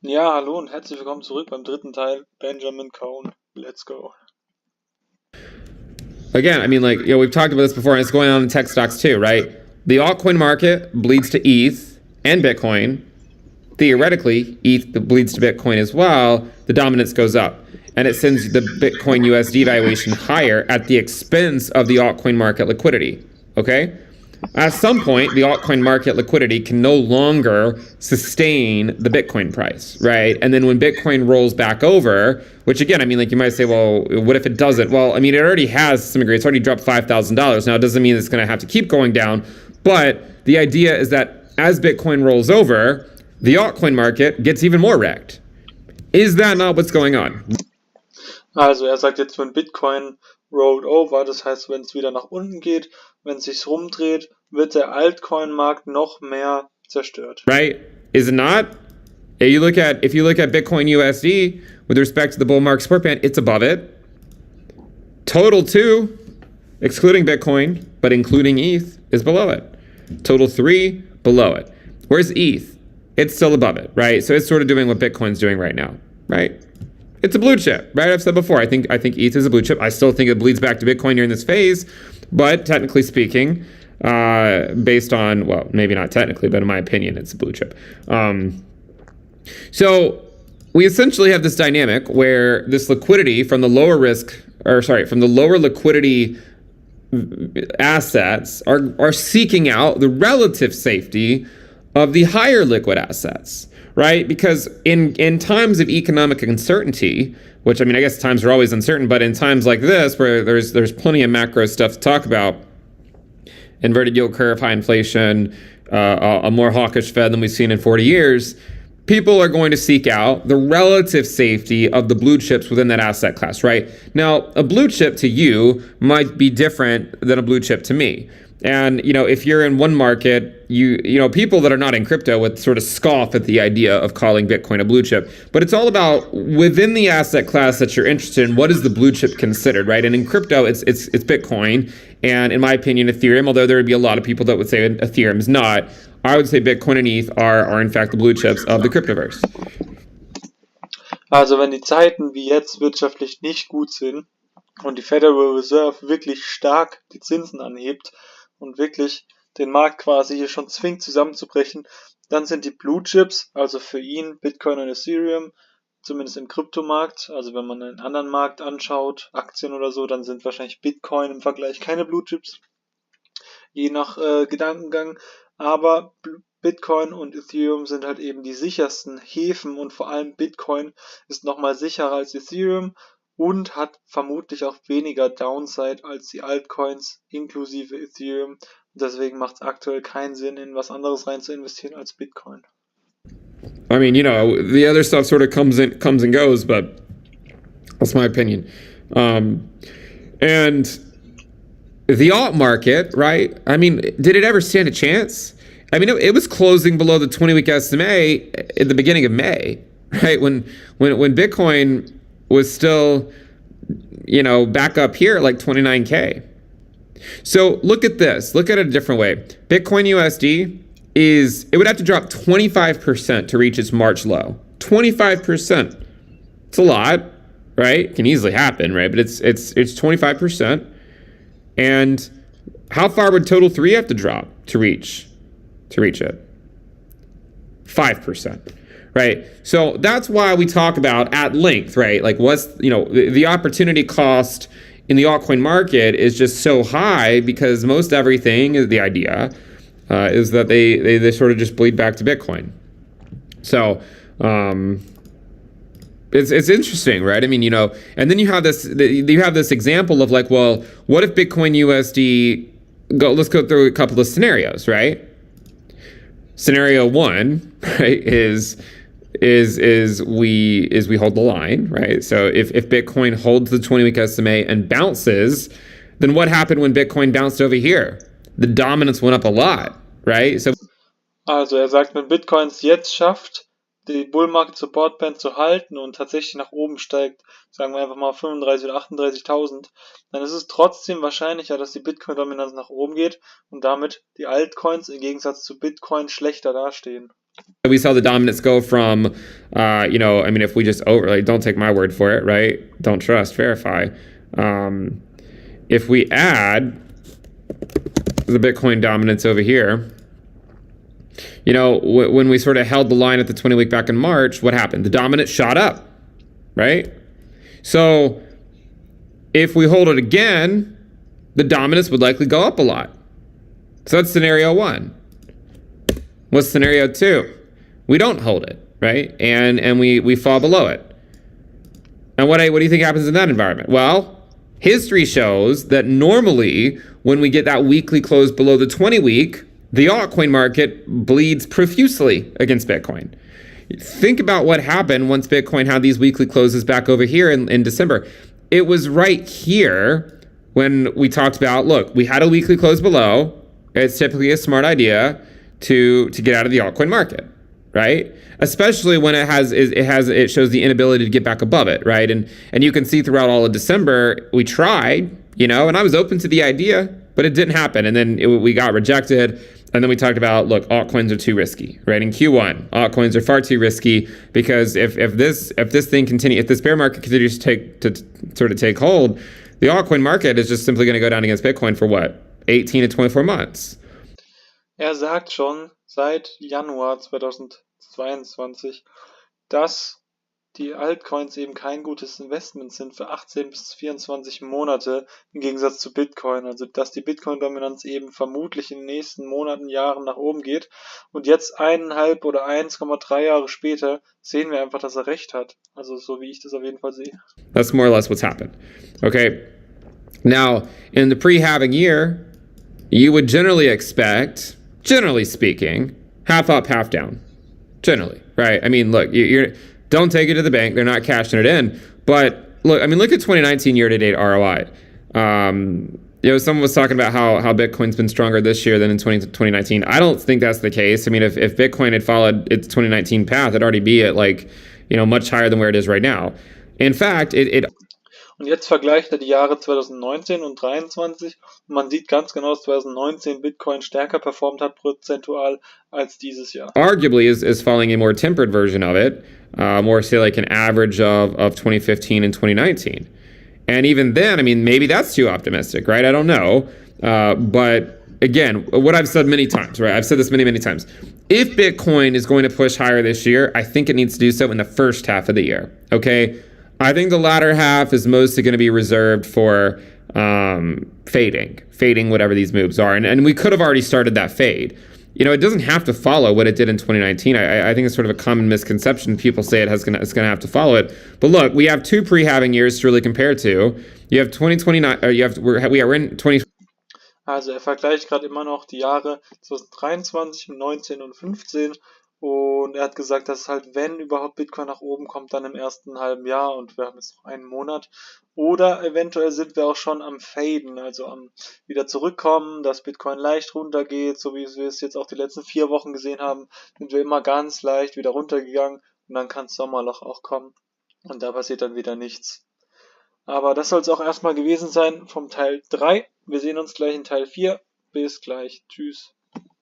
Ja, hallo und herzlich willkommen zurück beim dritten Teil Benjamin Cowen. Let's go. Again, I mean, like, we've talked about this before, and it's going on in tech stocks too, right? The altcoin market bleeds to ETH and Bitcoin. Theoretically, ETH bleeds to Bitcoin as well. The dominance goes up, and it sends the Bitcoin USD valuation higher at the expense of the altcoin market liquidity. Okay? At some point, the altcoin market liquidity can no longer sustain the Bitcoin price, right? And then when Bitcoin rolls back over, which again, I mean, like you might say, well, what if it doesn't? Well, I mean, it already has some degree. It's already dropped $5,000. Now, it doesn't mean it's going to have to keep going down, but the idea is that as Bitcoin rolls over, the altcoin market gets even more wrecked. Is that not what's going on? Also er sagt jetzt, wenn Bitcoin rolled over, das heißt, wenn es wieder nach unten geht, wenn es sich rumdreht, wird der Altcoin-Markt noch mehr zerstört. Right? Is it not? If you look at Bitcoin USD with respect to the bull market support band, it's above it. Total 2, excluding Bitcoin, but including ETH, is below it. Total 3, below it. Where's ETH? It's still above it, right? So it's sort of doing what Bitcoin's doing right now, right? It's a blue chip, right? I've said before, I think ETH is a blue chip. I still think it bleeds back to Bitcoin during this phase, but technically speaking, based on, well, maybe not technically, but in my opinion, it's a blue chip. So we essentially have this dynamic where this liquidity from the lower liquidity assets are seeking out the relative safety of the higher liquid assets, right? Because in times of economic uncertainty, which I mean, I guess times are always uncertain, but in times like this where there's plenty of macro stuff to talk about, inverted yield curve, high inflation, a more hawkish Fed than we've seen in 40 years, people are going to seek out the relative safety of the blue chips within that asset class, right? Now, a blue chip to you might be different than a blue chip to me. And, if you're in one market, people that are not in crypto would sort of scoff at the idea of calling Bitcoin a blue chip. But it's all about within the asset class that you're interested in, what is the blue chip considered, right? And in crypto, it's Bitcoin. And in my opinion, Ethereum, although there would be a lot of people that would say Ethereum is not, I would say Bitcoin and ETH are in fact the blue chips of the cryptoverse. Also wenn die Zeiten wie jetzt wirtschaftlich nicht gut sind und die Federal Reserve wirklich stark die Zinsen anhebt und wirklich den Markt quasi hier schon zwingt zusammenzubrechen, dann sind die Blue Chips, also für ihn Bitcoin und Ethereum, zumindest im Kryptomarkt, also wenn man einen anderen Markt anschaut, Aktien oder so, dann sind wahrscheinlich Bitcoin im Vergleich keine Blue Chips, je nach Gedankengang, aber Bitcoin und Ethereum sind halt eben die sichersten Häfen und vor allem Bitcoin ist nochmal sicherer als Ethereum und hat vermutlich auch weniger Downside als die Altcoins inklusive Ethereum. Deswegen macht es aktuell keinen Sinn, in was anderes rein zu investieren als Bitcoin. I mean, the other stuff sort of comes and goes, but that's my opinion. And the alt market, right? I mean, did it ever stand a chance? I mean, it was closing below the 20-week SMA at the beginning of May, right? When Bitcoin was still, back up here at like 29K. So look at this. Look at it a different way. Bitcoin USD it would have to drop 25% to reach its March low. 25%. It's a lot, right? It can easily happen, right? But it's 25%. And how far would total 3 have to drop to reach it? 5%, right? So that's why we talk about at length, right? Like what's, the opportunity cost in the altcoin market is just so high because most everything, the idea is that they sort of just bleed back to Bitcoin. So it's interesting, right? I mean, and then you have this example of like, well, what if Bitcoin USD let's go through a couple of scenarios, right? Scenario 1, right, is we hold the line, right? So if Bitcoin holds the 20-week SMA and bounces, then what happened when Bitcoin bounced over here? The dominance went up a lot, right? So Also sagt, wenn Bitcoin es jetzt schafft, die Bull Market Support Band zu halten und tatsächlich nach oben steigt, sagen wir einfach mal 35.000 oder 38.000, dann ist es trotzdem wahrscheinlicher, dass die Bitcoin-Dominanz nach oben geht und damit die Altcoins im Gegensatz zu Bitcoin schlechter dastehen. We saw the dominance go from, if we just don't take my word for it, right? Don't trust, verify. If we add the Bitcoin dominance over here, when we sort of held the line at the 20-week back in March, what happened? The dominance shot up, right? So if we hold it again, the dominance would likely go up a lot. So that's scenario one. What's scenario two? We don't hold it, right? And we fall below it. And what do you think happens in that environment? Well, history shows that normally when we get that weekly close below the 20-week, the altcoin market bleeds profusely against Bitcoin. Think about what happened once Bitcoin had these weekly closes back over here in December. It was right here when we talked about, look, we had a weekly close below. It's typically a smart idea to get out of the altcoin market, right? Especially when it shows the inability to get back above it, right? And you can see throughout all of December, we tried, and I was open to the idea, but it didn't happen. And then we got rejected. And then we talked about, look, altcoins are too risky, right? In Q1, altcoins are far too risky because if this bear market continues to take hold, the altcoin market is just simply going to go down against Bitcoin for what? 18 to 24 months. Sagt schon seit Januar 2022, dass die Altcoins eben kein gutes Investment sind für 18 bis 24 Monate im Gegensatz zu Bitcoin. Also dass die Bitcoin-Dominanz eben vermutlich in den nächsten Monaten, Jahren nach oben geht. Und jetzt 1,5 oder 1,3 Jahre später sehen wir einfach, dass er recht hat. Also so wie ich das auf jeden Fall sehe. That's more or less what's happened. Okay. Now, in the pre-halving year, you would generally expect, generally speaking, half up, half down. Generally, right? I mean, look, you're don't take it to the bank. They're not cashing it in. But look at 2019 year-to-date ROI. Someone was talking about how Bitcoin's been stronger this year than in 2019. I don't think that's the case. I mean, if Bitcoin had followed its 2019 path, it'd already be at much higher than where it is right now. In fact, Und jetzt vergleicht er die Jahre 2019 und 2023 und man sieht ganz genau, dass 2019 Bitcoin stärker performt hat prozentual als dieses Jahr. Arguably is following a more tempered version of it, more say like an average of 2015 and 2019. And even then, I mean, maybe that's too optimistic, right? I don't know. But again, what I've said many times, right? I've said this many, many times. If Bitcoin is going to push higher this year, I think it needs to do so in the first half of the year, okay? I think the latter half is mostly going to be reserved for fading whatever these moves are. And we could have already started that fade. It doesn't have to follow what it did in 2019. I think it's sort of a common misconception. People say it's going to have to follow it. But look, we have two pre-halving years to really compare to. You have 2029. We're in 20. Also vergleicht gerade immer noch die Jahre 2023, 19 und 15. Und er hat gesagt, dass halt, wenn überhaupt Bitcoin nach oben kommt, dann im ersten halben Jahr und wir haben jetzt noch einen Monat. Oder eventuell sind wir auch schon am Faden, also am wieder zurückkommen, dass Bitcoin leicht runtergeht, so wie wir es jetzt auch die letzten 4 Wochen gesehen haben, sind wir immer ganz leicht wieder runtergegangen und dann kann das Sommerloch auch kommen und da passiert dann wieder nichts. Aber das soll es auch erstmal gewesen sein vom Teil 3. Wir sehen uns gleich in Teil 4. Bis gleich. Tschüss.